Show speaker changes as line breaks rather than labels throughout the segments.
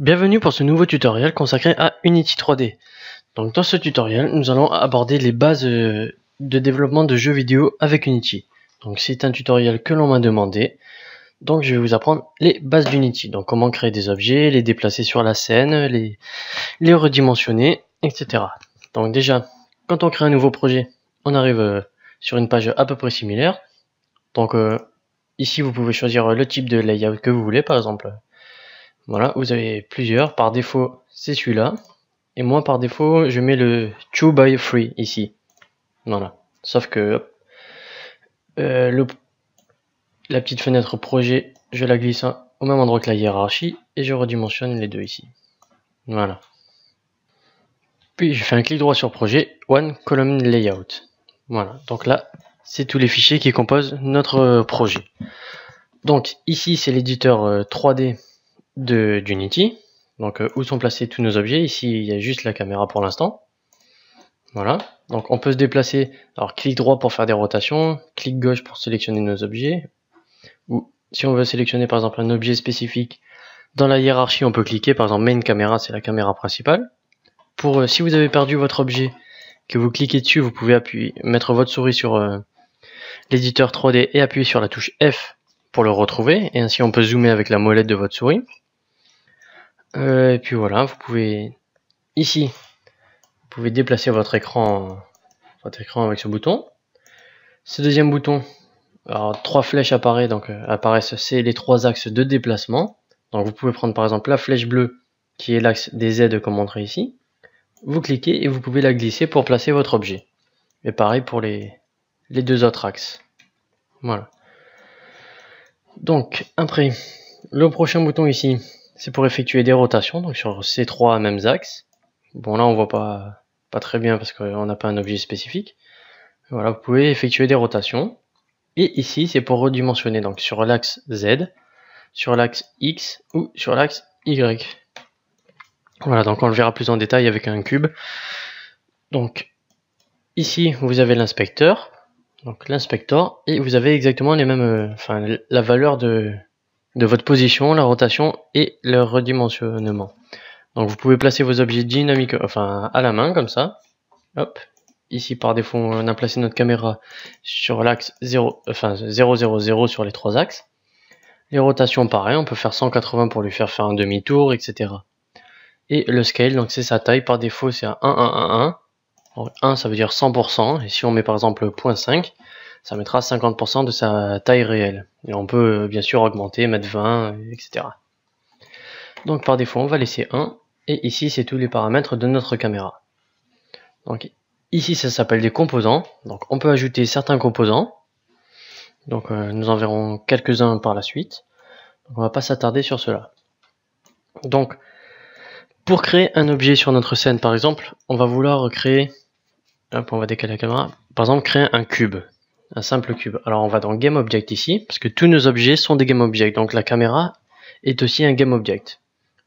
Bienvenue pour ce nouveau tutoriel consacré à Unity 3D. Donc dans ce tutoriel, nous allons aborder les bases de développement de jeux vidéo avec Unity. Donc c'est un tutoriel que l'on m'a demandé. Donc je vais vous apprendre les bases d'Unity. Donc comment créer des objets, les déplacer sur la scène, les redimensionner, etc. Donc déjà, quand on crée un nouveau projet, on arrive sur une page à peu près similaire. Donc ici vous pouvez choisir le type de layout que vous voulez, par exemple. Voilà, vous avez plusieurs. Par défaut, c'est celui-là. Et moi, par défaut, je mets le 2x3 ici. Voilà. Sauf que la petite fenêtre projet, je la glisse au même endroit que la hiérarchie et je redimensionne les deux ici. Voilà. Puis je fais un clic droit sur projet, One Column Layout. Voilà. Donc là, c'est tous les fichiers qui composent notre projet. Donc ici, c'est l'éditeur 3D d'Unity. Donc où sont placés tous nos objets. Ici il y a juste la caméra pour l'instant. Voilà, donc on peut se déplacer, alors clic droit pour faire des rotations, clic gauche pour sélectionner nos objets, ou si on veut sélectionner par exemple un objet spécifique dans la hiérarchie, on peut cliquer, par exemple main caméra, c'est la caméra principale. Pour si vous avez perdu votre objet, que vous cliquez dessus, vous pouvez mettre votre souris sur l'éditeur 3D et appuyer sur la touche F pour le retrouver, et ainsi on peut zoomer avec la molette de votre souris. Et puis voilà, vous pouvez ici, vous pouvez déplacer votre écran avec ce bouton. Ce deuxième bouton, alors trois flèches apparaissent, c'est les trois axes de déplacement. Donc vous pouvez prendre par exemple la flèche bleue qui est l'axe des Z comme montré ici. Vous cliquez et vous pouvez la glisser pour placer votre objet. Et pareil pour les deux autres axes. Voilà. Donc après, le prochain bouton ici, c'est pour effectuer des rotations, donc sur ces trois mêmes axes. Bon là on voit pas très bien parce qu'on n'a pas un objet spécifique. Voilà, vous pouvez effectuer des rotations. Et ici c'est pour redimensionner, donc sur l'axe Z, sur l'axe X ou sur l'axe Y. Voilà, donc on le verra plus en détail avec un cube. Donc ici vous avez l'inspecteur, donc l'inspecteur, et vous avez exactement les mêmes, la valeur de votre position, la rotation et le redimensionnement. Donc vous pouvez placer vos objets dynamiques, à la main comme ça. Hop. Ici par défaut on a placé notre caméra sur l'axe 0, 0, sur les trois axes. Les rotations pareil, on peut faire 180 pour lui faire un demi-tour, etc. Et le scale, donc c'est sa taille, par défaut c'est à 1, 1, 1, 1. Donc 1 ça veut dire 100%, et si on met par exemple 0.5, ça mettra 50% de sa taille réelle. Et on peut bien sûr augmenter, mettre 20, etc. Donc par défaut on va laisser 1, et ici c'est tous les paramètres de notre caméra. Donc ici ça s'appelle des composants, donc on peut ajouter certains composants. Donc nous en verrons quelques-uns par la suite. Donc, on va pas s'attarder sur cela. Donc pour créer un objet sur notre scène par exemple, on va vouloir créer, hop, on va décaler la caméra, par exemple créer un cube, un simple cube. Alors on va dans Game Object ici, parce que tous nos objets sont des Game Object, donc la caméra est aussi un Game Object.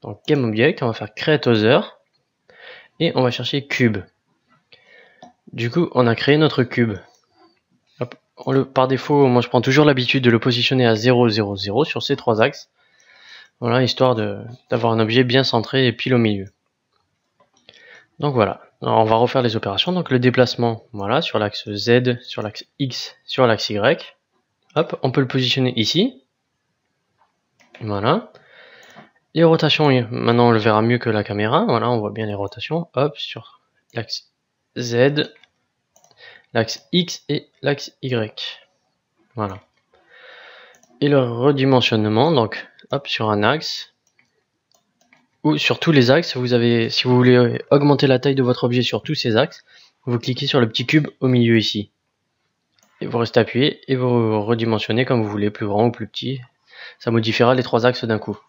Donc Game Object, on va faire Create Other, et on va chercher Cube. Du coup on a créé notre cube. Hop, par défaut, moi je prends toujours l'habitude de le positionner à 0, 0, 0 sur ces trois axes. Voilà, histoire d'avoir un objet bien centré et pile au milieu. Donc voilà, alors on va refaire les opérations. Donc le déplacement, voilà, sur l'axe Z, sur l'axe X, sur l'axe Y. Hop, on peut le positionner ici. Voilà. Les rotations, maintenant on le verra mieux que la caméra. Voilà, on voit bien les rotations. Hop, sur l'axe Z, l'axe X et l'axe Y. Voilà. Et le redimensionnement, donc hop, sur un axe ou sur tous les axes, vous avez, si vous voulez augmenter la taille de votre objet sur tous ces axes, vous cliquez sur le petit cube au milieu ici. Et vous restez appuyé et vous redimensionnez comme vous voulez, plus grand ou plus petit. Ça modifiera les trois axes d'un coup.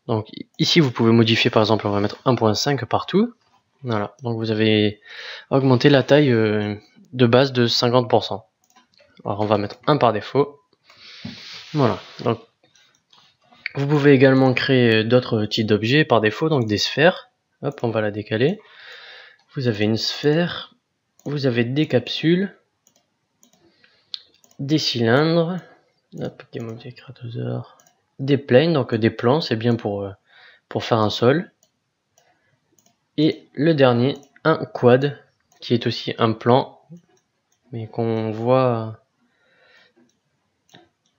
Donc ici vous pouvez modifier, par exemple on va mettre 1.5 partout. Voilà, donc vous avez augmenté la taille de base de 50%. Alors on va mettre 1 par défaut. Voilà, donc vous pouvez également créer d'autres types d'objets par défaut, donc des sphères. Hop, on va la décaler. Vous avez une sphère, vous avez des capsules, des cylindres, hop, Game Object Creator, des planes, donc des plans, c'est bien pour pour faire un sol. Et le dernier, un quad, qui est aussi un plan, mais qu'on voit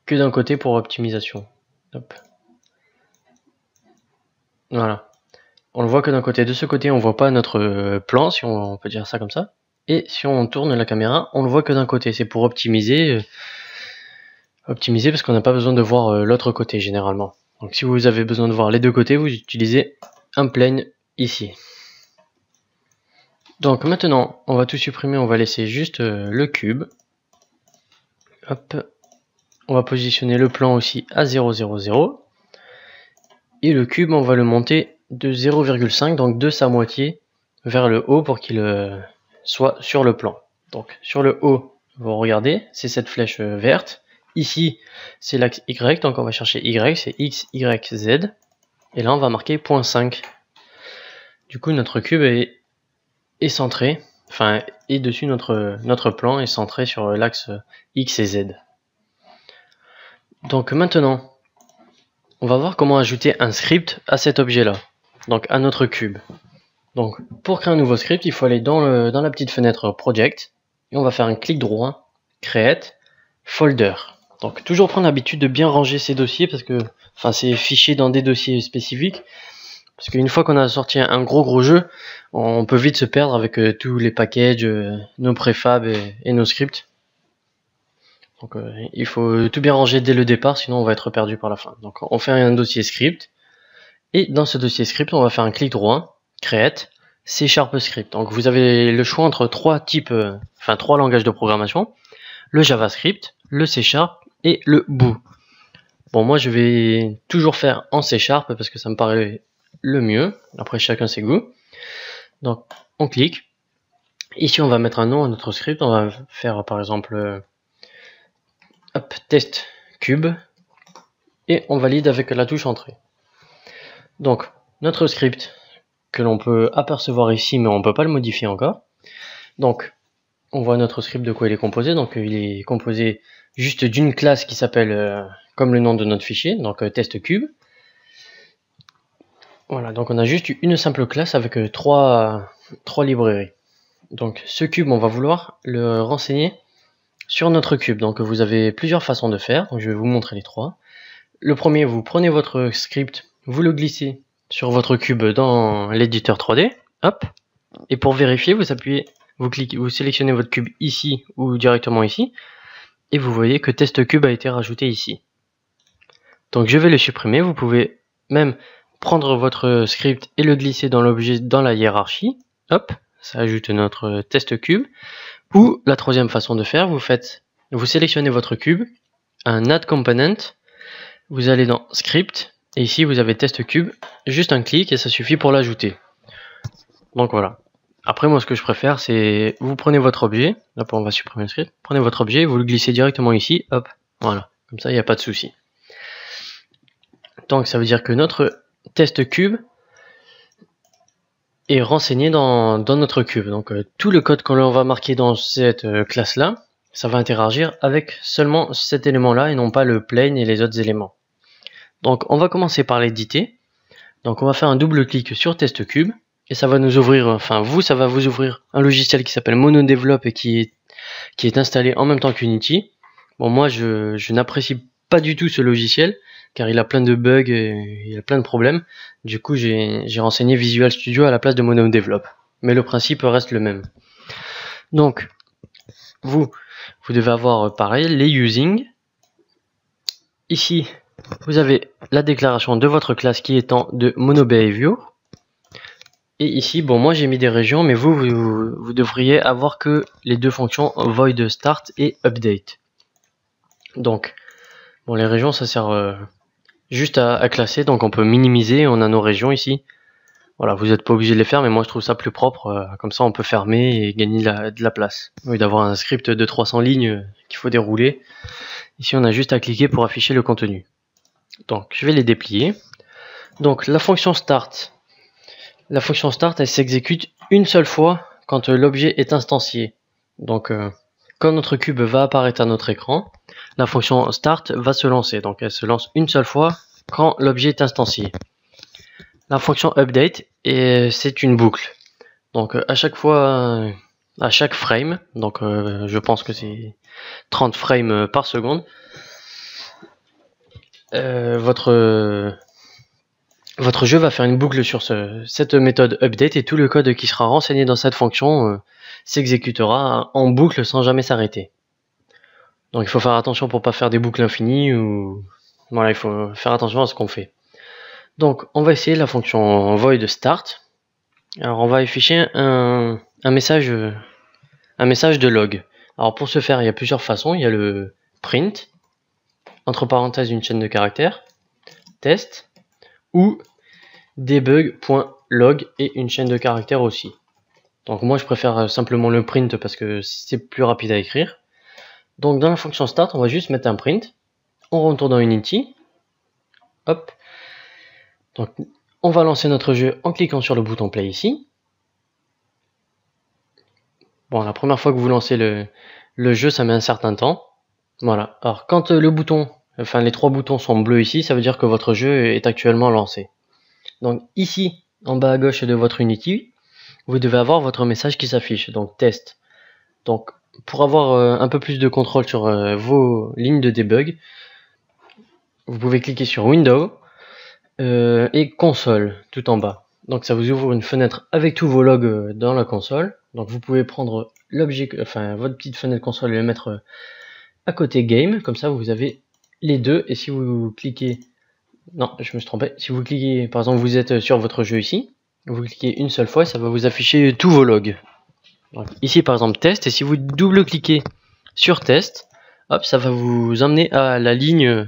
que d'un côté pour optimisation. Hop. Voilà. On le voit que d'un côté. De ce côté, on voit pas notre plan, si on peut dire ça comme ça. Et si on tourne la caméra, on le voit que d'un côté. C'est pour optimiser, parce qu'on n'a pas besoin de voir l'autre côté généralement. Donc si vous avez besoin de voir les deux côtés, vous utilisez un plane ici. Donc maintenant, on va tout supprimer, on va laisser juste le cube. Hop. On va positionner le plan aussi à 0, 0, 0. Et le cube, on va le monter de 0,5, donc de sa moitié, vers le haut pour qu'il soit sur le plan. Donc sur le haut, vous regardez, c'est cette flèche verte. Ici, c'est l'axe Y, donc on va chercher Y, c'est X, Y, Z. Et là, on va marquer 0,5. Du coup, notre cube est centré, enfin, et dessus notre plan est centré sur l'axe X et Z. Donc maintenant, on va voir comment ajouter un script à cet objet-là, donc à notre cube. Donc pour créer un nouveau script, il faut aller dans la petite fenêtre Project, et on va faire un clic droit, Create, Folder. Donc toujours prendre l'habitude de bien ranger ces dossiers, parce que, enfin ces fichiers dans des dossiers spécifiques, parce qu'une fois qu'on a sorti un gros jeu, on peut vite se perdre avec tous les packages, nos préfabs et nos scripts. Donc il faut tout bien ranger dès le départ, sinon on va être perdu par la fin. Donc on fait un dossier script, et dans ce dossier script, on va faire un clic droit, Create, C# script. Donc vous avez le choix entre trois langages de programmation, le JavaScript, le C# et le Boo. Bon, moi je vais toujours faire en C# parce que ça me paraît le mieux. Après chacun ses goûts. Donc on clique. Ici on va mettre un nom à notre script. On va faire par exemple test cube. Et on valide avec la touche entrée. Donc notre script que l'on peut apercevoir ici, mais on ne peut pas le modifier encore. Donc on voit notre script de quoi il est composé. Donc il est composé juste d'une classe qui s'appelle comme le nom de notre fichier, donc test cube. Voilà, donc on a juste une simple classe avec trois librairies. Donc ce cube, on va vouloir le renseigner sur notre cube. Donc vous avez plusieurs façons de faire, donc je vais vous montrer les trois. Le premier, vous prenez votre script, vous le glissez sur votre cube dans l'éditeur 3D, hop, et pour vérifier, vous appuyez, vous sélectionnez votre cube ici ou directement ici, et vous voyez que test cube a été rajouté ici. Donc je vais le supprimer. Vous pouvez même prendre votre script et le glisser dans l'objet, dans la hiérarchie. Hop, ça ajoute notre test cube. Ou la troisième façon de faire, vous sélectionnez votre cube, un add component, vous allez dans script, et ici vous avez test cube, juste un clic et ça suffit pour l'ajouter. Donc voilà. Après moi ce que je préfère c'est, vous prenez votre objet, hop on va supprimer le script, prenez votre objet, vous le glissez directement ici, hop, voilà, comme ça il n'y a pas de souci. Donc ça veut dire que notre test cube est renseigné dans notre cube. Donc tout le code qu'on va marquer dans cette classe là, ça va interagir avec seulement cet élément là et non pas le plane et les autres éléments. Donc on va commencer par l'éditer. Donc on va faire un double clic sur test cube et ça va nous ouvrir, enfin ça va vous ouvrir un logiciel qui s'appelle MonoDevelop et qui est installé en même temps qu'Unity. Bon moi je n'apprécie pas du tout ce logiciel car il a plein de bugs et il a plein de problèmes. Du coup j'ai renseigné Visual Studio à la place de MonoDevelop. Mais le principe reste le même. Donc vous devez avoir pareil les using. Ici vous avez la déclaration de votre classe qui étant de MonoBehavior. Et ici, bon moi j'ai mis des régions, mais vous devriez avoir que les deux fonctions void start et update. Donc, bon les régions ça sert juste à classer, donc on peut minimiser, on a nos régions ici. Voilà, vous n'êtes pas obligé de les faire, mais moi je trouve ça plus propre, comme ça on peut fermer et gagner de la place. Au lieu d'avoir un script de 300 lignes qu'il faut dérouler, ici on a juste à cliquer pour afficher le contenu. Donc je vais les déplier. Donc la fonction start, elle s'exécute une seule fois quand l'objet est instancié. Donc quand notre cube va apparaître à notre écran, la fonction start va se lancer. Donc elle se lance une seule fois quand l'objet est instancié. la fonction update, et c'est une boucle. Donc à chaque fois, à chaque frame, donc je pense que c'est 30 frames par seconde, votre jeu va faire une boucle sur cette méthode update, et tout le code qui sera renseigné dans cette fonction s'exécutera en boucle sans jamais s'arrêter. Donc il faut faire attention pour pas faire des boucles infinies, ou voilà, il faut faire attention à ce qu'on fait. Donc on va essayer la fonction void start. Alors on va afficher un message de log. Alors pour ce faire, il y a plusieurs façons. Il y a le print, entre parenthèses une chaîne de caractères, test, ou debug.log et une chaîne de caractères aussi. Donc moi je préfère simplement le print parce que c'est plus rapide à écrire. Donc dans la fonction start, on va juste mettre un print. On retourne dans Unity. Hop. Donc on va lancer notre jeu en cliquant sur le bouton play ici. Bon, la première fois que vous lancez le jeu, ça met un certain temps. Voilà. Alors quand les trois boutons sont bleus ici, ça veut dire que votre jeu est actuellement lancé. Donc ici, en bas à gauche de votre Unity, vous devez avoir votre message qui s'affiche, donc test. Donc pour avoir un peu plus de contrôle sur vos lignes de debug, vous pouvez cliquer sur Window et Console tout en bas. Donc ça vous ouvre une fenêtre avec tous vos logs dans la console. Donc vous pouvez prendre votre petite fenêtre console et le mettre à côté Game, comme ça vous avez les deux. Et si vous cliquez, non, je me suis trompé. Si vous cliquez, par exemple, vous êtes sur votre jeu ici, vous cliquez une seule fois, ça va vous afficher tous vos logs. Donc, ici par exemple test, et si vous double-cliquez sur test, hop, ça va vous emmener à la ligne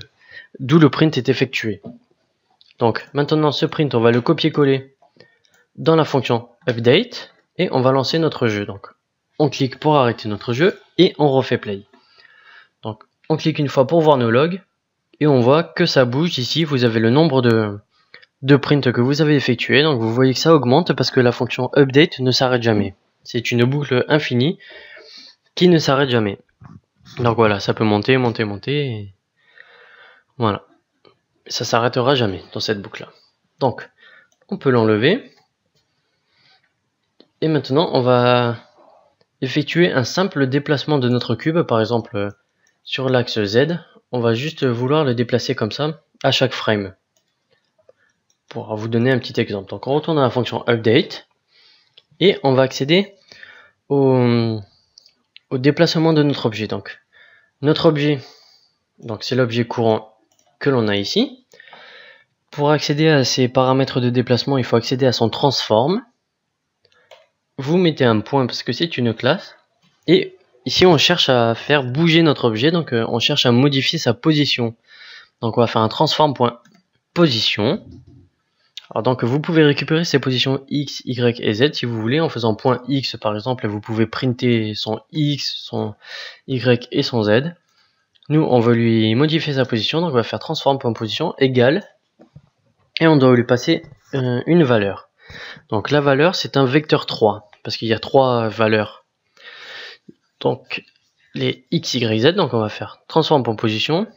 d'où le print est effectué. Donc maintenant ce print, on va le copier-coller dans la fonction update et on va lancer notre jeu. Donc on clique pour arrêter notre jeu et on refait play. Donc on clique une fois pour voir nos logs et on voit que ça bouge. Ici vous avez le nombre de prints que vous avez effectué. Donc vous voyez que ça augmente parce que la fonction update ne s'arrête jamais. C'est une boucle infinie qui ne s'arrête jamais. Donc voilà, ça peut monter, monter, monter. Et voilà. Ça s'arrêtera jamais dans cette boucle là. Donc on peut l'enlever. Et maintenant on va effectuer un simple déplacement de notre cube. Par exemple sur l'axe Z, on va juste vouloir le déplacer comme ça à chaque frame. Pour vous donner un petit exemple. Donc on retourne à la fonction update et on va accéder au déplacement de notre objet. Donc notre objet, donc c'est l'objet courant que l'on a ici. Pour accéder à ces paramètres de déplacement, il faut accéder à son transform. Vous mettez un point parce que c'est une classe. Et ici on cherche à faire bouger notre objet, donc on cherche à modifier sa position. Donc on va faire un transform.position. Alors donc vous pouvez récupérer ces positions X, Y et Z si vous voulez en faisant point X par exemple, et vous pouvez printer son X, son Y et son Z. Nous on veut lui modifier sa position, donc on va faire transform.position égale, et on doit lui passer une valeur. Donc la valeur c'est un vecteur 3, parce qu'il y a 3 valeurs. Donc les X, Y, Z, donc on va faire transform.position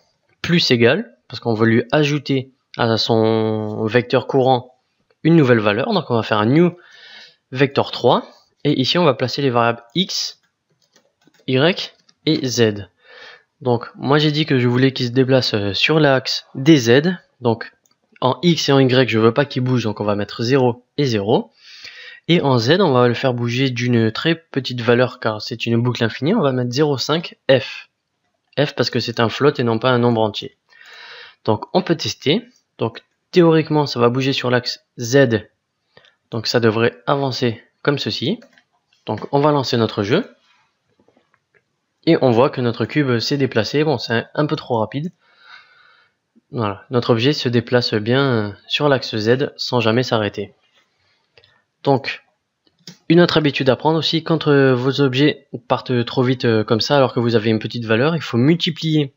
plus égal, parce qu'on veut lui ajouter à son vecteur courant une nouvelle valeur, donc on va faire un new vector 3 et ici on va placer les variables X, Y et Z. Donc moi j'ai dit que je voulais qu'il se déplace sur l'axe des Z, donc en X et en Y je veux pas qu'il bouge, donc on va mettre 0 et 0, et en Z on va le faire bouger d'une très petite valeur car c'est une boucle infinie, on va mettre 0,5 F parce que c'est un float et non pas un nombre entier. Donc on peut tester. Donc théoriquement ça va bouger sur l'axe Z, donc ça devrait avancer comme ceci. Donc on va lancer notre jeu et on voit que notre cube s'est déplacé. Bon, c'est un peu trop rapide. Voilà, notre objet se déplace bien sur l'axe Z sans jamais s'arrêter. Donc une autre habitude à prendre aussi, quand vos objets partent trop vite comme ça alors que vous avez une petite valeur, il faut multiplier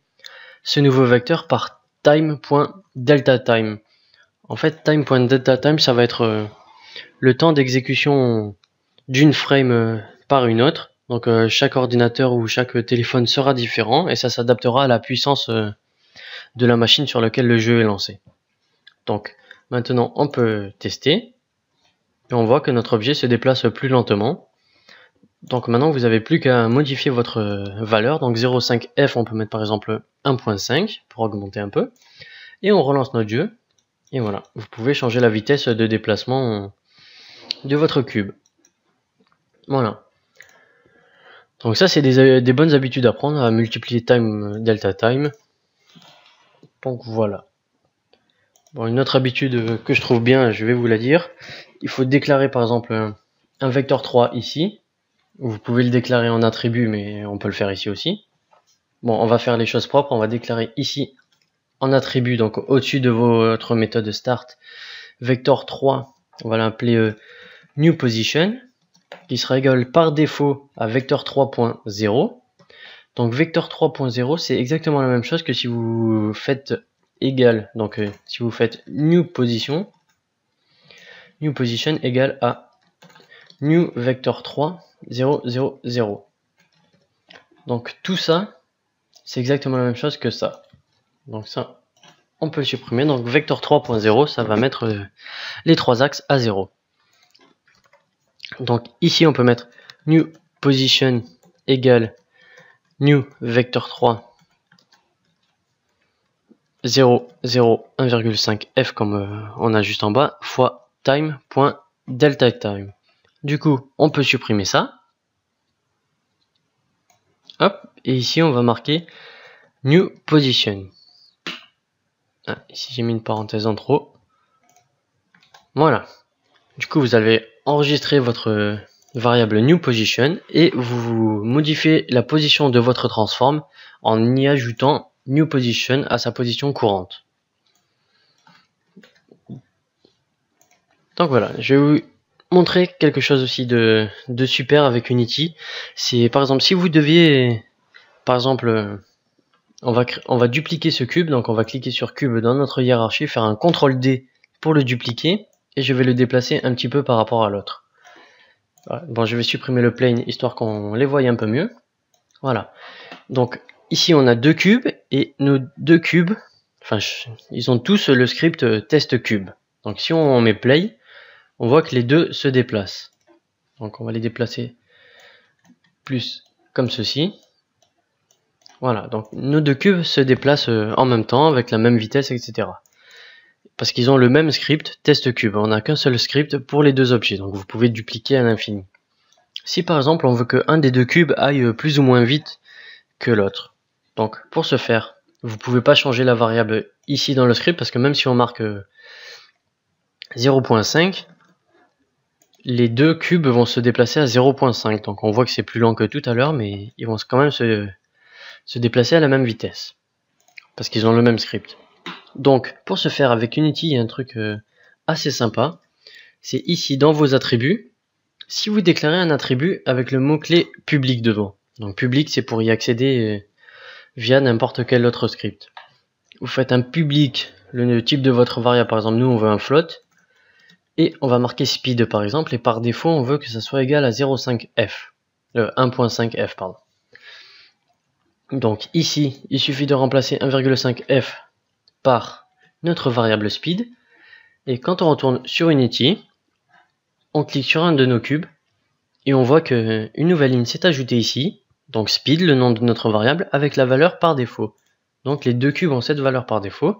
ce nouveau vecteur par time.deltaTime. En fait, time.deltaTime, ça va être le temps d'exécution d'une frame par une autre. Donc chaque ordinateur ou chaque téléphone sera différent et ça s'adaptera à la puissance de la machine sur laquelle le jeu est lancé. Donc Maintenant, on peut tester. Et on voit que notre objet se déplace plus lentement. Donc maintenant, vous n'avez plus qu'à modifier votre valeur. Donc 0,5F, on peut mettre par exemple 1,5 pour augmenter un peu. Et on relance notre jeu. Et voilà, vous pouvez changer la vitesse de déplacement de votre cube. Voilà. Donc ça, c'est des bonnes habitudes à prendre, à multiplier time, delta time. Donc voilà. Bon, une autre habitude que je trouve bien, je vais vous la dire. Il faut déclarer par exemple un vecteur 3 ici. Vous pouvez le déclarer en attribut, mais on peut le faire ici aussi. Bon, on va faire les choses propres. On va déclarer ici en attribut, donc au-dessus de votre méthode start, vector 3. On va l'appeler new position, qui sera égal par défaut à vector 3.0. Donc vector 3.0, c'est exactement la même chose que si vous faites égal, donc si vous faites new position égale à new vector 3 0 0 0. Donc tout ça, c'est exactement la même chose que ça. Donc ça, on peut le supprimer. Donc vector 3.0, ça va mettre les trois axes à 0. Donc ici, on peut mettre new position égale new vector 3 0 0 1,5 f comme on a juste en bas fois time.delta time. Du coup, on peut supprimer ça. Hop, et ici on va marquer new position. Ah, ici j'ai mis une parenthèse en trop. Voilà. Du coup, vous allez enregistrer votre variable new position et vous modifiez la position de votre transform en y ajoutant new position à sa position courante. Donc voilà, je vais vous montrer quelque chose aussi de super avec Unity. C'est par exemple si vous deviez, par exemple, on va dupliquer ce cube, donc on va cliquer sur cube dans notre hiérarchie, faire un CTRL D pour le dupliquer et je vais le déplacer un petit peu par rapport à l'autre. Voilà. Bon, je vais supprimer le plane histoire qu'on les voie un peu mieux. Voilà. Donc ici on a deux cubes et nos deux cubes, enfin ils ont tous le script test cube. Donc si on met play, on voit que les deux se déplacent. Donc on va les déplacer plus comme ceci. Voilà, donc nos deux cubes se déplacent en même temps avec la même vitesse, etc. Parce qu'ils ont le même script test cube. On n'a qu'un seul script pour les deux objets, donc vous pouvez dupliquer à l'infini. Si par exemple on veut qu'un des deux cubes aille plus ou moins vite que l'autre, donc pour ce faire, vous pouvez pas changer la variable ici dans le script parce que même si on marque 0.5, les deux cubes vont se déplacer à 0.5. Donc on voit que c'est plus lent que tout à l'heure, mais ils vont quand même se déplacer à la même vitesse parce qu'ils ont le même script. Donc pour ce faire avec Unity, il y a un truc assez sympa. C'est ici dans vos attributs. Si vous déclarez un attribut avec le mot-clé public devant. Donc public, c'est pour y accéder via n'importe quel autre script. Vous faites un public, le type de votre variable, par exemple nous on veut un float, et on va marquer speed par exemple, et par défaut on veut que ça soit égal à 0.5f, 1.5f pardon. Donc ici, il suffit de remplacer 1,5f par notre variable speed, et quand on retourne sur Unity, on clique sur un de nos cubes, et on voit qu'une nouvelle ligne s'est ajoutée ici, donc speed, le nom de notre variable, avec la valeur par défaut. Donc les deux cubes ont cette valeur par défaut,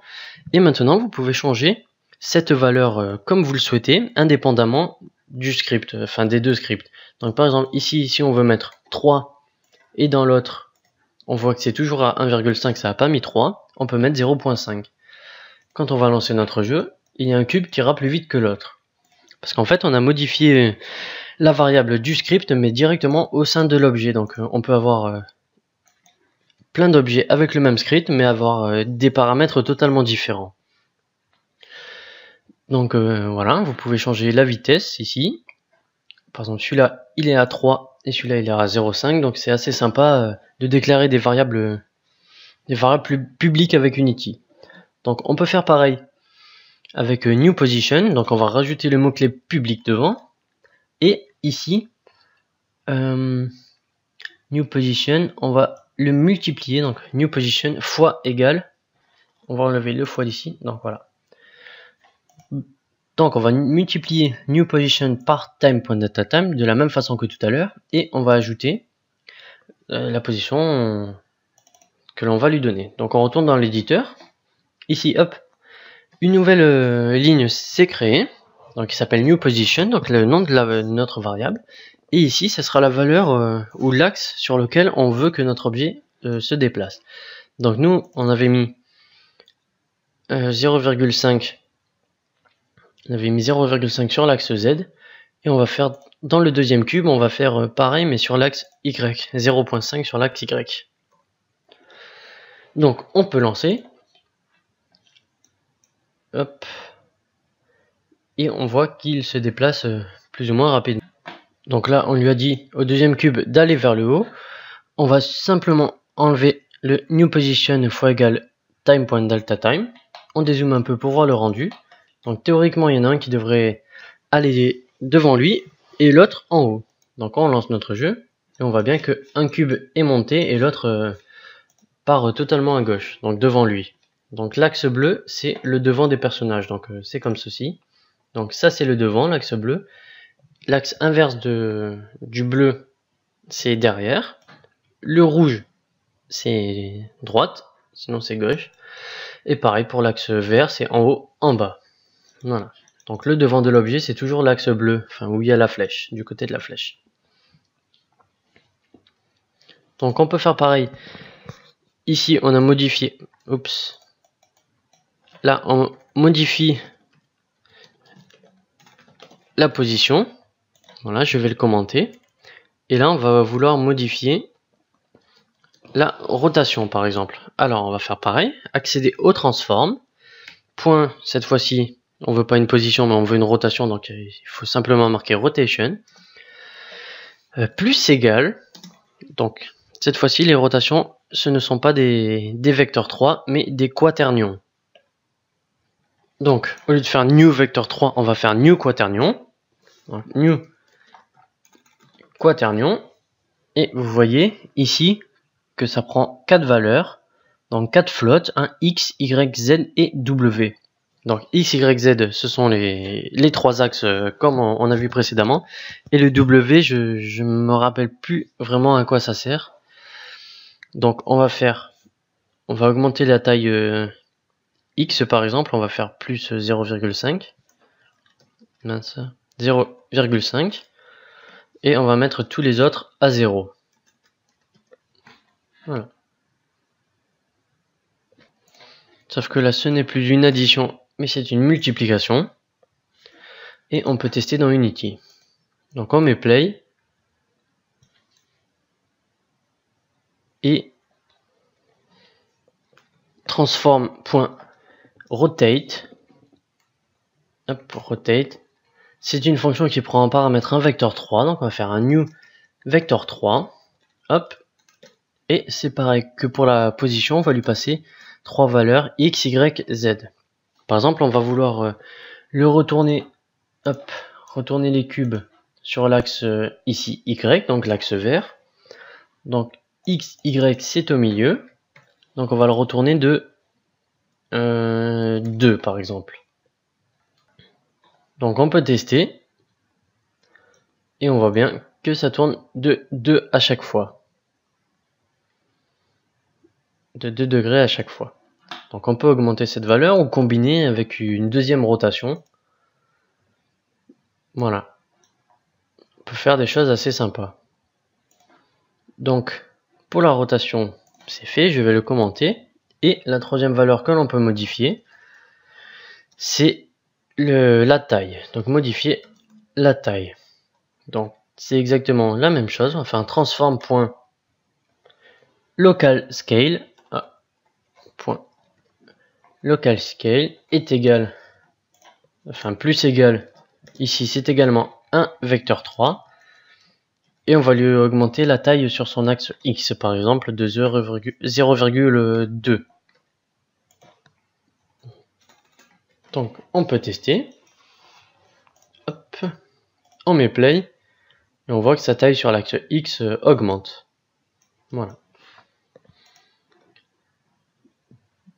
et maintenant vous pouvez changer cette valeur comme vous le souhaitez, indépendamment du script, enfin des deux scripts. Donc par exemple ici, si on veut mettre 3, et dans l'autre, on voit que c'est toujours à 1,5, ça n'a pas mis 3, on peut mettre 0.5. Quand on va lancer notre jeu, il y a un cube qui ira plus vite que l'autre. Parce qu'en fait, on a modifié la variable du script, mais directement au sein de l'objet. Donc on peut avoir plein d'objets avec le même script, mais avoir des paramètres totalement différents. Donc voilà, vous pouvez changer la vitesse ici. Par exemple, celui-là, il est à 3 et celui-là, il est à 0.5. Donc c'est assez sympa de déclarer des variables publiques avec Unity. Donc on peut faire pareil avec new position. Donc on va rajouter le mot-clé public devant. Et ici, new position, on va le multiplier. Donc new position fois égal. On va enlever le fois d'ici. Donc voilà. Donc on va multiplier new position par time.dataTime de la même façon que tout à l'heure, et on va ajouter la position que l'on va lui donner. Donc on retourne dans l'éditeur. Ici, hop, une nouvelle ligne s'est créée, donc qui s'appelle new position, donc le nom de notre variable. Et ici, ce sera la valeur ou l'axe sur lequel on veut que notre objet se déplace. Donc nous, on avait mis 0,5. On avait mis 0,5 sur l'axe Z. Et on va faire, dans le deuxième cube, on va faire pareil, mais sur l'axe Y. 0,5 sur l'axe Y. Donc, on peut lancer. Hop. Et on voit qu'il se déplace plus ou moins rapidement. Donc là, on lui a dit au deuxième cube d'aller vers le haut. On va simplement enlever le new position fois égal time.deltaTime. On dézoome un peu pour voir le rendu. Donc théoriquement, il y en a un qui devrait aller devant lui et l'autre en haut. Donc on lance notre jeu et on voit bien qu'un cube est monté et l'autre part totalement à gauche, donc devant lui. Donc l'axe bleu, c'est le devant des personnages. Donc c'est comme ceci. Donc ça, c'est le devant, l'axe bleu. L'axe inverse du bleu, c'est derrière. Le rouge, c'est droite, sinon c'est gauche. Et pareil pour l'axe vert, c'est en haut, en bas. Voilà. Donc le devant de l'objet, c'est toujours l'axe bleu, enfin où il y a la flèche, du côté de la flèche. Donc on peut faire pareil. Ici, on a modifié. Oups. Là, on modifie la position. Voilà, je vais le commenter. Et là, on va vouloir modifier la rotation, par exemple. Alors, on va faire pareil. Accéder au transform. Point, cette fois-ci, on veut pas une position, mais on veut une rotation. Donc, il faut simplement marquer rotation. Plus égal. Donc, cette fois-ci, les rotations, ce ne sont pas des vecteurs 3, mais des quaternions. Donc, au lieu de faire new vector 3, on va faire new quaternion. Donc, new quaternion. Et vous voyez ici que ça prend 4 valeurs. Donc 4 flottes, X, Y, Z et W. Donc X, Y, Z, ce sont les 3 axes comme on a vu précédemment. Et le W, je ne me rappelle plus vraiment à quoi ça sert. Donc on va augmenter la taille X par exemple, on va faire plus 0,5. 0,5. Et on va mettre tous les autres à 0. Voilà. Sauf que là, ce n'est plus une addition, mais c'est une multiplication. Et on peut tester dans Unity. Donc on met play. Et transform.rotate. Hop, rotate. C'est une fonction qui prend en paramètre un vecteur 3. Donc on va faire un new vector 3. Hop. Et c'est pareil que pour la position, on va lui passer 3 valeurs X, Y, Z. Par exemple, on va vouloir le retourner. Hop, retourner les cubes sur l'axe ici Y, donc l'axe vert. Donc X, Y, c'est au milieu. Donc on va le retourner de 2 par exemple. Donc on peut tester. Et on voit bien que ça tourne de 2 à chaque fois. De 2 degrés à chaque fois. Donc on peut augmenter cette valeur ou combiner avec une deuxième rotation. Voilà. On peut faire des choses assez sympas. Donc pour la rotation, c'est fait, je vais le commenter. Et la troisième valeur que l'on peut modifier, c'est la taille. Donc modifier la taille. Donc c'est exactement la même chose. On va faire un transform.local scale. Local scale est égal, enfin plus égal, ici c'est également un vecteur 3. Et on va lui augmenter la taille sur son axe X, par exemple, de 0,2. Donc on peut tester. Hop, on met play. Et on voit que sa taille sur l'axe X augmente. Voilà.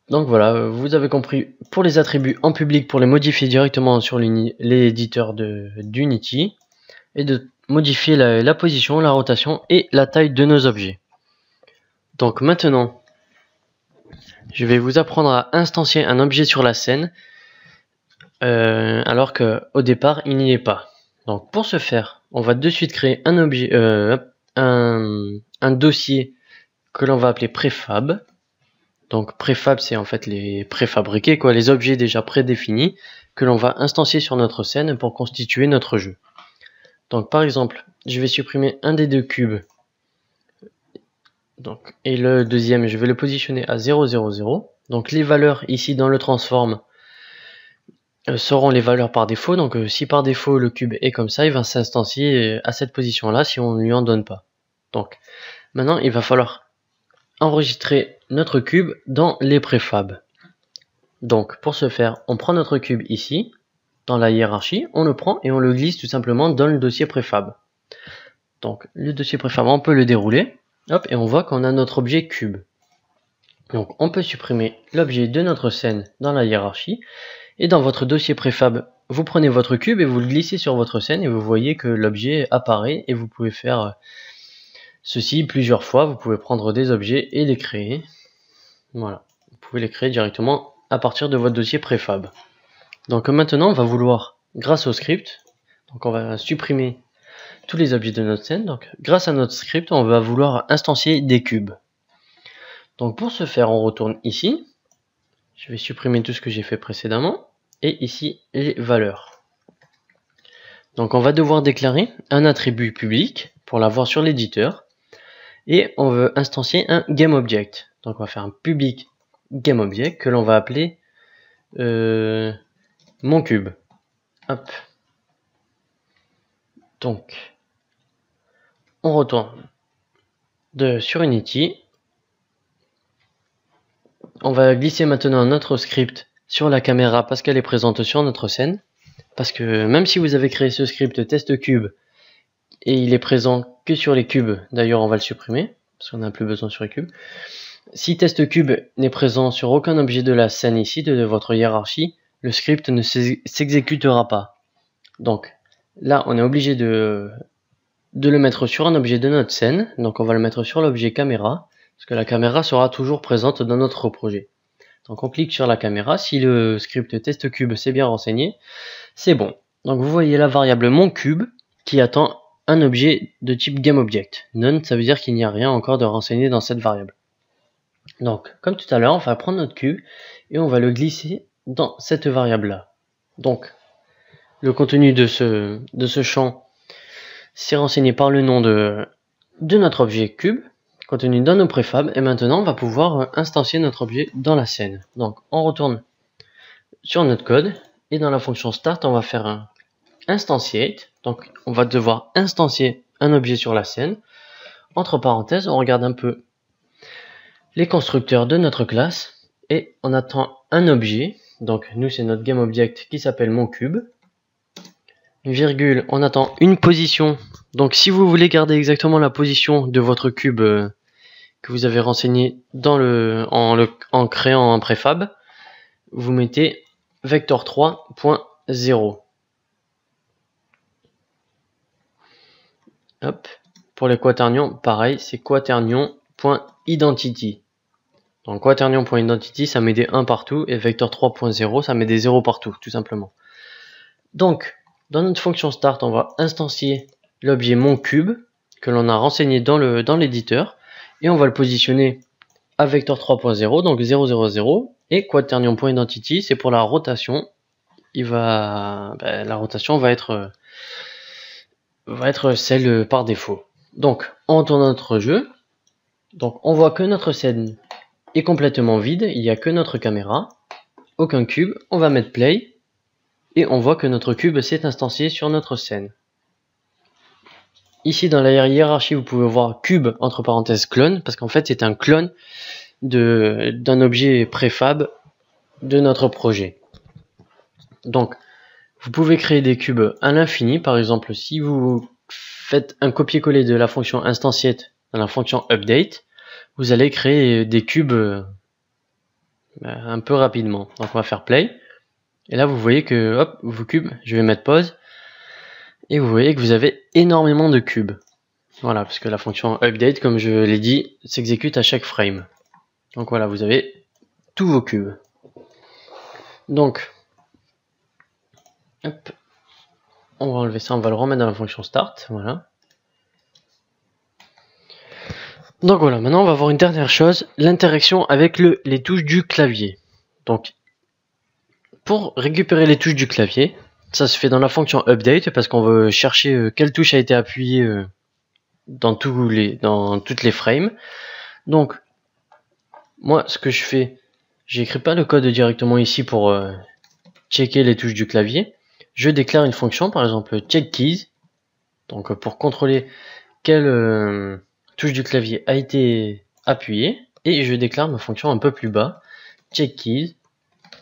Donc voilà, vous avez compris pour les attributs en public, pour les modifier directement sur l'éditeur d'Unity, et de modifier la position, la rotation et la taille de nos objets. Donc maintenant, je vais vous apprendre à instancier un objet sur la scène, alors qu'au départ, il n'y est pas. Donc pour ce faire, on va de suite créer un objet, un dossier que l'on va appeler préfab. Donc préfab, c'est en fait les préfabriqués, quoi, les objets déjà prédéfinis que l'on va instancier sur notre scène pour constituer notre jeu. Donc par exemple, je vais supprimer un des deux cubes. Donc, et le deuxième, je vais le positionner à 0, 0, 0. Donc les valeurs ici dans le transform seront les valeurs par défaut. Donc si par défaut le cube est comme ça, il va s'instancier à cette position là si on ne lui en donne pas. Donc maintenant il va falloir enregistrer notre cube dans les préfabs. Donc pour ce faire, on prend notre cube ici, dans la hiérarchie, on le prend et on le glisse tout simplement dans le dossier préfab. Donc le dossier préfab, on peut le dérouler, hop, et on voit qu'on a notre objet cube. Donc on peut supprimer l'objet de notre scène dans la hiérarchie, et dans votre dossier préfab, vous prenez votre cube et vous le glissez sur votre scène et vous voyez que l'objet apparaît et vous pouvez faire ceci plusieurs fois. Vous pouvez prendre des objets et les créer. Voilà, vous pouvez les créer directement à partir de votre dossier préfab. Donc maintenant on va vouloir, grâce au script, donc on va supprimer tous les objets de notre scène. Donc grâce à notre script, on va vouloir instancier des cubes. Donc pour ce faire, on retourne ici. Je vais supprimer tout ce que j'ai fait précédemment. Et ici, les valeurs. Donc on va devoir déclarer un attribut public pour l'avoir sur l'éditeur. Et on veut instancier un GameObject. Donc on va faire un public GameObject que l'on va appeler mon cube. Hop. Donc on retourne sur Unity. On va glisser maintenant notre script sur la caméra parce qu'elle est présente sur notre scène. Parce que même si vous avez créé ce script test cube et il est présent que sur les cubes, d'ailleurs on va le supprimer parce qu'on n'a plus besoin sur les cubes. Si test cube n'est présent sur aucun objet de la scène ici, de votre hiérarchie, le script ne s'exécutera pas. Donc là on est obligé de le mettre sur un objet de notre scène. Donc on va le mettre sur l'objet caméra, parce que la caméra sera toujours présente dans notre projet. Donc on clique sur la caméra, si le script test cube s'est bien renseigné, c'est bon. Donc vous voyez la variable mon cube qui attend un objet de type GameObject. None, ça veut dire qu'il n'y a rien encore de renseigné dans cette variable. Donc comme tout à l'heure, on va prendre notre cube et on va le glisser dans cette variable là. Donc le contenu de ce champ, c'est renseigné par le nom de notre objet cube, contenu dans nos préfabs, et maintenant on va pouvoir instancier notre objet dans la scène. Donc on retourne sur notre code, et dans la fonction start, on va faire un instantiate. Donc on va devoir instancier un objet sur la scène. Entre parenthèses, on regarde un peu les constructeurs de notre classe, et on attend un objet. Donc nous c'est notre GameObject qui s'appelle mon cube. Virgule, on attend une position. Donc si vous voulez garder exactement la position de votre cube que vous avez renseigné dans en créant un préfab, vous mettez vector3.0. Hop. Pour les quaternions, pareil, c'est quaternion.identity. Donc quaternion.identity, ça met des 1 partout, et vector3.0, ça met des 0 partout, tout simplement. Donc dans notre fonction start, on va instancier l'objet mon cube que l'on a renseigné dans l'éditeur, et on va le positionner à vector3.0, donc 0, 0, 0, et quaternion.identity, c'est pour la rotation. La rotation va être celle par défaut. Donc on retourne à notre jeu. Donc on voit que notre scène est complètement vide, il n'y a que notre caméra, aucun cube. On va mettre play. Et on voit que notre cube s'est instancié sur notre scène. Ici dans la hiérarchie, vous pouvez voir cube entre parenthèses clone, parce qu'en fait c'est un clone d'un objet préfab de notre projet. Donc vous pouvez créer des cubes à l'infini. Par exemple, si vous faites un copier-coller de la fonction instantiate dans la fonction update, vous allez créer des cubes un peu rapidement. Donc on va faire play. Et là vous voyez que hop, vos cubes, je vais mettre pause. Et vous voyez que vous avez énormément de cubes. Voilà, parce que la fonction update, comme je l'ai dit, s'exécute à chaque frame. Donc voilà, vous avez tous vos cubes. Donc, hop, on va enlever ça, on va le remettre dans la fonction start. Voilà. Donc voilà, maintenant on va voir une dernière chose, l'interaction avec les touches du clavier. Donc, pour récupérer les touches du clavier, ça se fait dans la fonction update parce qu'on veut chercher quelle touche a été appuyée dans toutes les frames. Donc, moi, ce que je fais, j'écris pas le code directement ici pour checker les touches du clavier. Je déclare une fonction, par exemple check keys, donc pour contrôler quelle touche du clavier a été appuyée, et je déclare ma fonction un peu plus bas, check keys.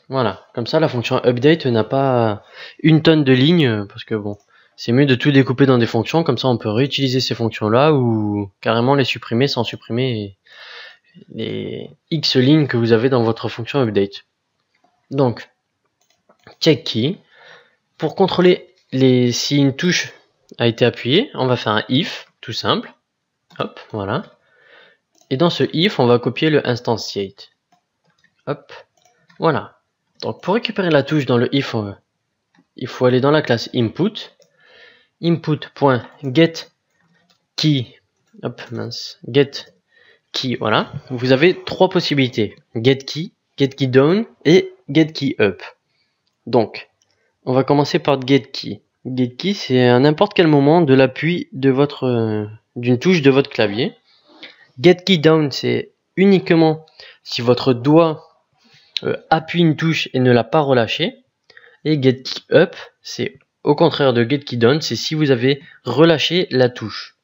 Voilà, comme ça la fonction update n'a pas une tonne de lignes, parce que bon, c'est mieux de tout découper dans des fonctions, comme ça on peut réutiliser ces fonctions là ou carrément les supprimer sans supprimer les X lignes que vous avez dans votre fonction update. Donc, check key. Pour contrôler si une touche a été appuyée, on va faire un if, tout simple. Hop, voilà. Et dans ce if, on va copier le instantiate. Hop, voilà. Donc pour récupérer la touche dans le if, il faut aller dans la classe input. Input.getKey. Hop, mince. GetKey, voilà. Vous avez trois possibilités. GetKey, GetKeyDown et GetKeyUp. Donc, on va commencer par GetKey. GetKey, c'est à n'importe quel moment de l'appui de d'une touche de votre clavier. GetKeyDown, c'est uniquement si votre doigt appuie une touche et ne l'a pas relâchée. Et GetKeyUp, c'est au contraire de GetKeyDown, c'est si vous avez relâché la touche.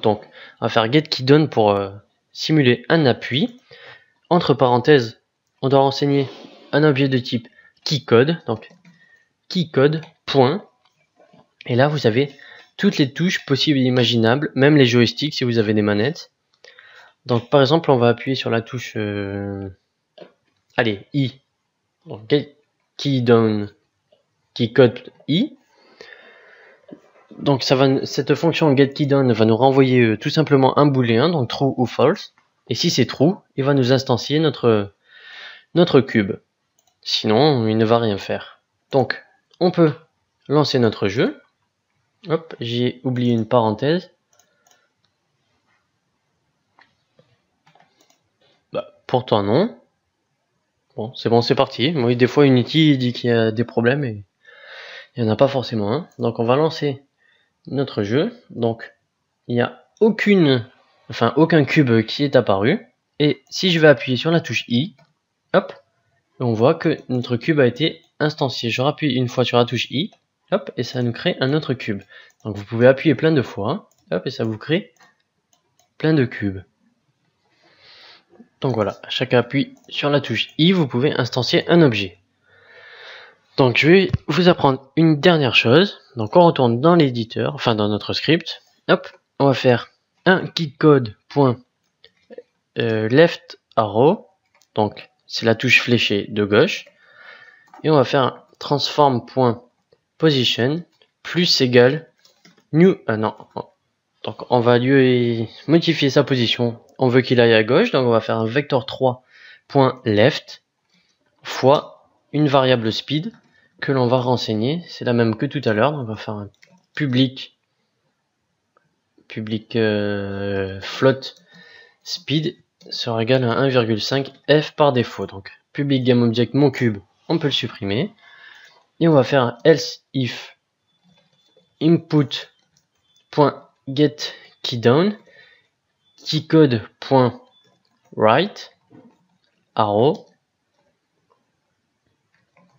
Donc, on va faire GetKeyDown pour simuler un appui. Entre parenthèses, on doit renseigner un objet de type keycode. Donc, keycode, point. Et là, vous avez toutes les touches possibles et imaginables, même les joysticks si vous avez des manettes. Donc, par exemple, on va appuyer sur la touche allez, I. Donc, GetKeyDown, keycode I. Donc cette fonction getKeyDown va nous renvoyer tout simplement un booléen, donc true ou false. Et si c'est true, il va nous instancier notre cube. Sinon, il ne va rien faire. Donc, on peut lancer notre jeu. Hop, j'ai oublié une parenthèse. Bah, pourtant non. Bon, c'est parti. Oui, des fois Unity dit qu'il y a des problèmes et il n'y en a pas forcément un. Donc on va lancer notre jeu. Donc il n'y a aucun cube qui est apparu. Et si je vais appuyer sur la touche I, hop, on voit que notre cube a été instancié. Je rappuie une fois sur la touche I, hop, et ça nous crée un autre cube. Donc vous pouvez appuyer plein de fois, hop, et ça vous crée plein de cubes. Donc voilà, à chaque appui sur la touche I, vous pouvez instancier un objet. Donc je vais vous apprendre une dernière chose. Donc on retourne dans l'éditeur, enfin dans notre script. Hop, on va faire un keycode.left arrow. Donc c'est la touche fléchée de gauche. Et on va faire un transform.position plus égal new. Donc on va lui modifier sa position. On veut qu'il aille à gauche, donc on va faire un vector3.left fois une variable speed que l'on va renseigner. C'est la même que tout à l'heure. On va faire un public float speed sera égal à 1,5 f par défaut. Donc public GameObject mon cube, on peut le supprimer. Et on va faire un else if input.getKeyDown keycode.write arrow.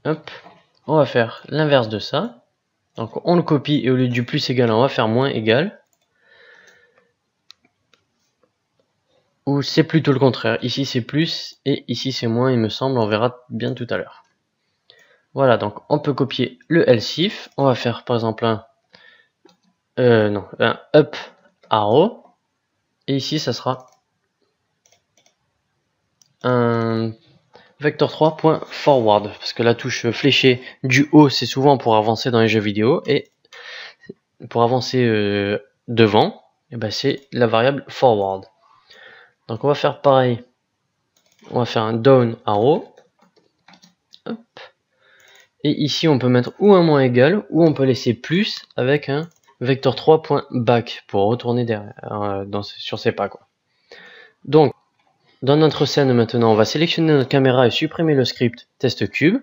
Hop, on va faire l'inverse de ça. Donc on le copie et au lieu du plus égal, on va faire moins égal. Ou c'est plutôt le contraire. Ici c'est plus et ici c'est moins, il me semble. On verra bien tout à l'heure. Voilà, donc on peut copier le else if. On va faire par exemple un up arrow. Et ici ça sera un vector3.forward, parce que la touche fléchée du haut, c'est souvent pour avancer dans les jeux vidéo, et pour avancer devant, et ben c'est la variable forward. Donc on va faire pareil, on va faire un down arrow, hop. Et ici on peut mettre ou un moins égal, ou on peut laisser plus avec un vector3.back pour retourner derrière, sur ses pas, quoi. Donc dans notre scène maintenant, on va sélectionner notre caméra et supprimer le script test cube.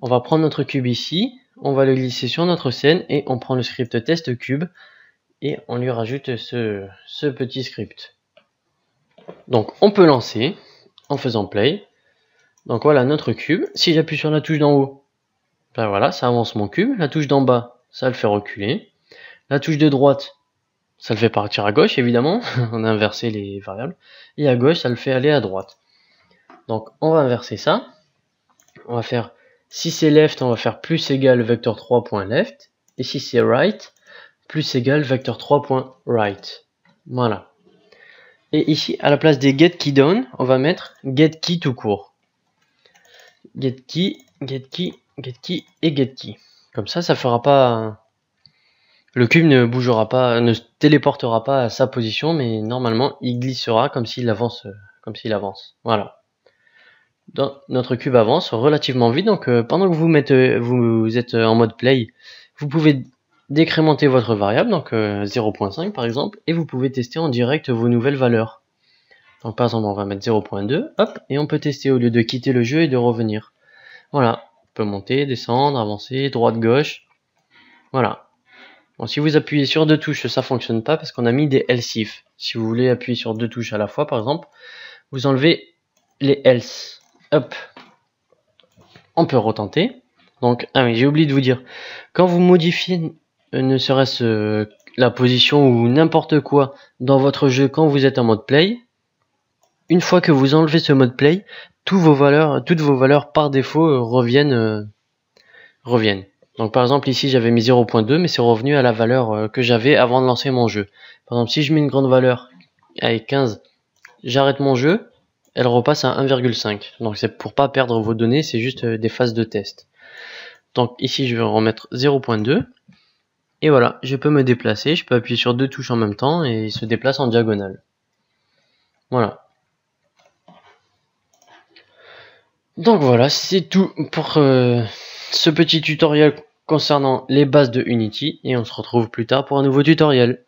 On va prendre notre cube ici, on va le glisser sur notre scène et on prend le script test cube et on lui rajoute ce petit script. Donc on peut lancer en faisant play. Donc voilà notre cube. Si j'appuie sur la touche d'en haut, ben voilà, ça avance mon cube. La touche d'en bas, ça le fait reculer. La touche de droite, ça le fait partir à gauche, évidemment. On a inversé les variables. Et à gauche, ça le fait aller à droite. Donc, on va inverser ça. On va faire, si c'est left, on va faire plus égal vector3.left. Et si c'est right, plus égal vector3.right. Voilà. Et ici, à la place des getKeyDown, on va mettre getKey tout court. GetKey, getKey, getKey et getKey. Comme ça fera pas... Le cube ne bougera pas, ne se téléportera pas à sa position, mais normalement il glissera comme s'il avance, Voilà. Donc, notre cube avance relativement vite, donc pendant que vous êtes en mode play, vous pouvez décrémenter votre variable, donc 0.5 par exemple, et vous pouvez tester en direct vos nouvelles valeurs. Donc par exemple on va mettre 0.2, hop, et on peut tester au lieu de quitter le jeu et de revenir. Voilà, on peut monter, descendre, avancer, droite, gauche, voilà. Bon, si vous appuyez sur deux touches, ça fonctionne pas parce qu'on a mis des else if. Si vous voulez appuyer sur deux touches à la fois, par exemple, vous enlevez les else. Hop. On peut retenter. Donc, ah oui, j'ai oublié de vous dire. Quand vous modifiez, ne serait-ce la position ou n'importe quoi dans votre jeu quand vous êtes en mode play, une fois que vous enlevez ce mode play, toutes vos valeurs par défaut reviennent. Donc par exemple ici j'avais mis 0.2 mais c'est revenu à la valeur que j'avais avant de lancer mon jeu. Par exemple si je mets une grande valeur avec 15, j'arrête mon jeu, elle repasse à 1,5. Donc c'est pour pas perdre vos données, c'est juste des phases de test. Donc ici je vais remettre 0.2 et voilà, je peux me déplacer, je peux appuyer sur deux touches en même temps et il se déplace en diagonale. Voilà. Donc voilà, c'est tout pour ce petit tutoriel concernant les bases de Unity et on se retrouve plus tard pour un nouveau tutoriel.